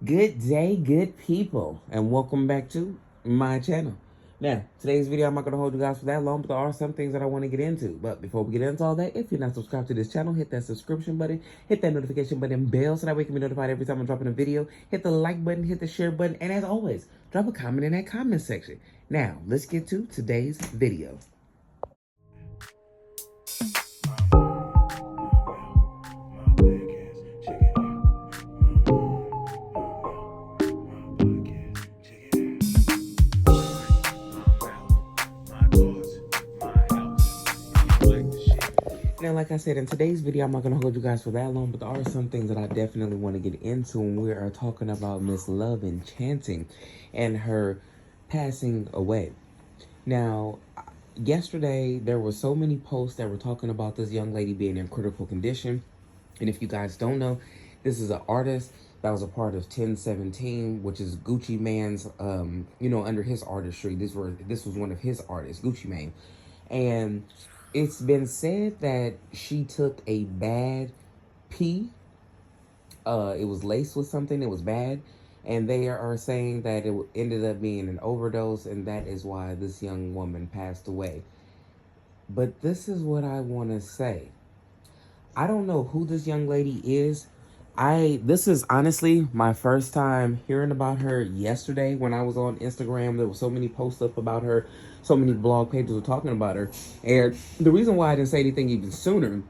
Good day, good people, and welcome back to my channel. Now, today's video, I'm not going to hold you guys for that long, but there are some things that I want to get into. But before we get into all that, if you're not subscribed to this channel, hit that subscription button, hit that notification button, bell, so that way you can be notified every time I'm dropping a video. Hit the like button, hit the share button, and as always, drop a comment in that comment section. Now, let's get to today's video. Now, like I said, in today's video, I'm not going to hold you guys for that long, but there are some things that I definitely want to get into when we are talking about Miss Love Enchanting and her passing away. Now, yesterday, there were so many posts that were talking about this young lady being in critical condition. And if you guys don't know, this is an artist that was a part of 1017, which is Gucci Mane's, under his artistry. This was one of his artists, Gucci Mane. And it's been said that she took a bad pee. It was laced with something. It was bad. And they are saying that it ended up being an overdose, and that is why this young woman passed away. But this is what I want to say. I don't know who this young lady is. This is honestly my first time hearing about her yesterday when I was on Instagram. There were so many posts up about her. So many blog pages were talking about her. And the reason why I didn't say anything even sooner,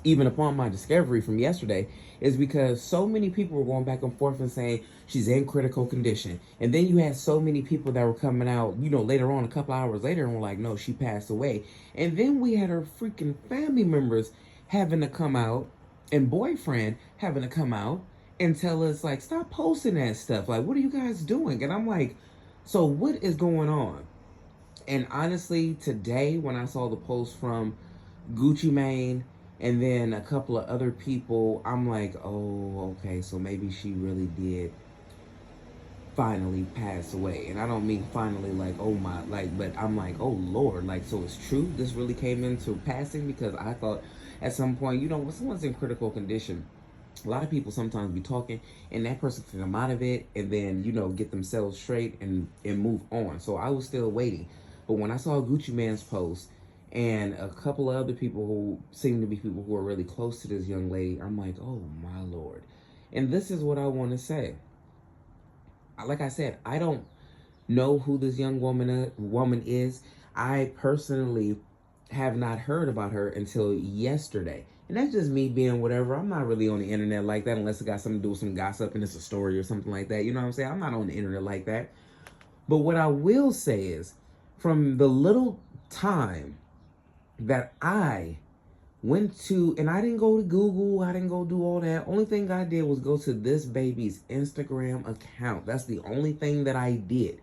even upon my discovery from yesterday, is because so many people were going back and forth and saying she's in critical condition. And then you had so many people that were coming out, later on, a couple hours later, and were like, no, she passed away. And then we had her freaking family members having to come out, and boyfriend having to come out and tell us, like, stop posting that stuff. Like, what are you guys doing? And I'm like, so what is going on? And honestly, today, when I saw the post from Gucci Mane and then a couple of other people, I'm like, oh, okay, so maybe she really did finally pass away. And I don't mean finally like, oh my, like, but I'm like, oh Lord, like, so it's true? This really came into passing? Because I thought at some point, when someone's in critical condition, a lot of people sometimes be talking and that person can come out of it and then, get themselves straight and move on. So I was still waiting. But when I saw Gucci Mane's post and a couple of other people who seem to be people who are really close to this young lady, I'm like, oh my Lord. And this is what I want to say. Like I said, I don't know who this young woman is. I personally have not heard about her until yesterday. And that's just me being whatever. I'm not really on the internet like that unless it got something to do with some gossip and it's a story or something like that. You know what I'm saying? I'm not on the internet like that. But what I will say is, from the little time that I went to, and I didn't go to Google, I didn't go do all that. Only thing I did was go to this baby's Instagram account. That's the only thing that I did.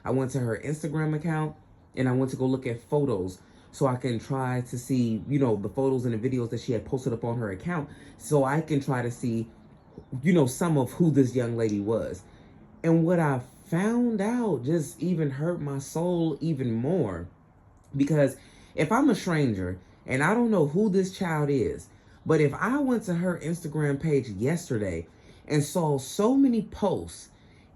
I went to her Instagram account and I went to go look at photos so I can try to see, the photos and the videos that she had posted up on her account so I can try to see, some of who this young lady was. And what I found out just even hurt my soul even more, because if I'm a stranger and I don't know who this child is, but if I went to her Instagram page yesterday and saw so many posts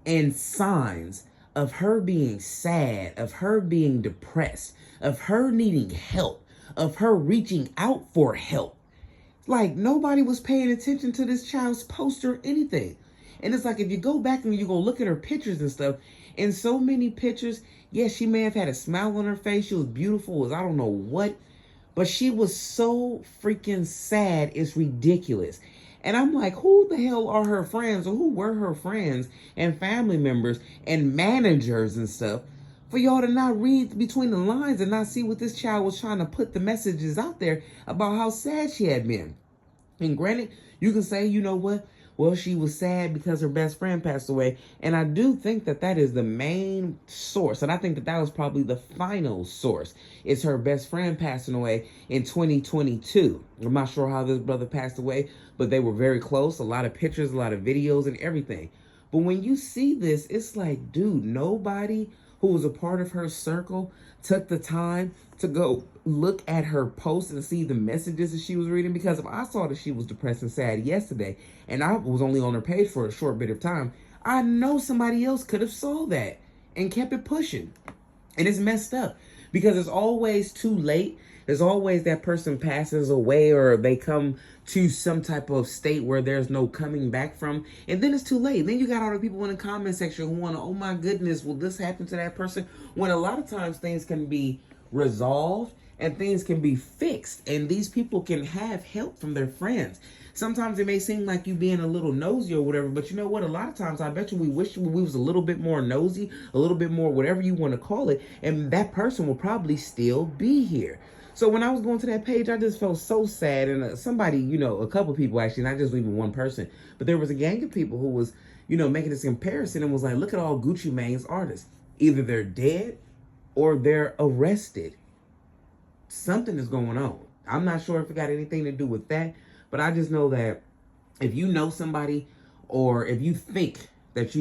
and signs of her being sad, of her being depressed, of her needing help, of her reaching out for help, like nobody was paying attention to this child's post or anything. And it's like, if you go back and you go look at her pictures and stuff, in so many pictures, yes, she may have had a smile on her face. She was beautiful as I don't know what, but she was so freaking sad. It's ridiculous. And I'm like, who the hell are her friends, or who were her friends and family members and managers and stuff for y'all to not read between the lines and not see what this child was trying to put the messages out there about how sad she had been? And granted, you can say, you know what? Well, she was sad because her best friend passed away. And I do think that that is the main source. And I think that that was probably the final source. It's her best friend passing away in 2022. I'm not sure how this brother passed away, but they were very close. A lot of pictures, a lot of videos and everything. But when you see this, it's like, dude, nobody who was a part of her circle took the time to go look at her post and see the messages that she was reading. Because if I saw that she was depressed and sad yesterday and I was only on her page for a short bit of time, I know somebody else could have saw that and kept it pushing. And it's messed up because it's always too late. There's always that person passes away or they come to some type of state where there's no coming back from. And then it's too late. Then you got all the people in the comment section who want to, oh my goodness, will this happen to that person? When a lot of times things can be resolved and things can be fixed. And these people can have help from their friends. Sometimes it may seem like you being a little nosy or whatever, but you know what? A lot of times I bet you we wish we was a little bit more nosy, a little bit more whatever you want to call it, and that person will probably still be here. So when I was going to that page, I just felt so sad. And somebody, a couple people actually, not just even one person, but there was a gang of people who was, making this comparison and was like, look at all Gucci Mane's artists. Either they're dead or they're arrested. Something is going on. I'm not sure if it got anything to do with that, but I just know that if you know somebody or if you think that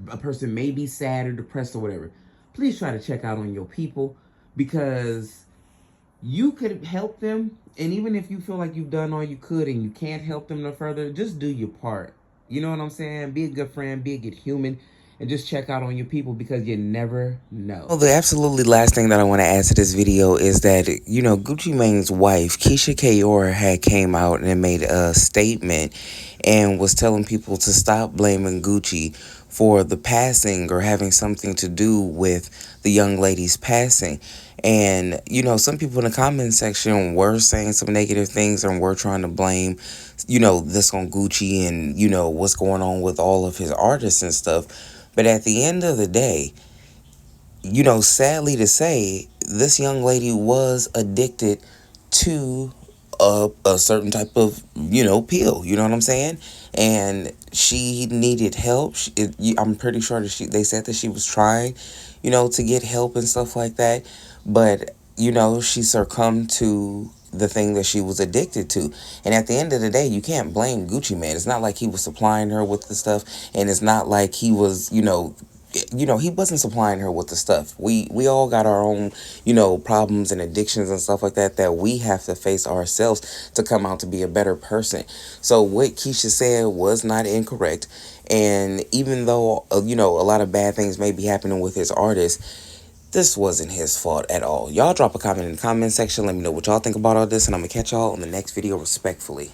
a person may be sad or depressed or whatever, please try to check out on your people, because you could help them. And even if you feel like you've done all you could and you can't help them no further, just do your part. You know what I'm saying? Be a good friend, be a good human, and just check out on your people, because you never know. Well, the absolutely last thing that I want to add to this video is that, Gucci Mane's wife, Keisha Kayor, had came out and made a statement and was telling people to stop blaming Gucci for the passing or having something to do with the young lady's passing. And, some people in the comment section were saying some negative things and were trying to blame, this on Gucci and, what's going on with all of his artists and stuff. But at the end of the day, sadly to say, this young lady was addicted to a certain type of, pill. You know what I'm saying? And she needed help. I'm pretty sure that they said that she was trying, to get help and stuff like that. But, she succumbed to the thing that she was addicted to. And at the end of the day, you can't blame Gucci Mane. It's not like he was supplying her with the stuff, and it's not like he was, he wasn't supplying her with the stuff. We all got our own, problems and addictions and stuff like that we have to face ourselves to come out to be a better person. So what Keisha said was not incorrect. And even though, a lot of bad things may be happening with his artists, this wasn't his fault at all. Y'all drop a comment in the comment section. Let me know what y'all think about all this, and I'm going to catch y'all on the next video respectfully.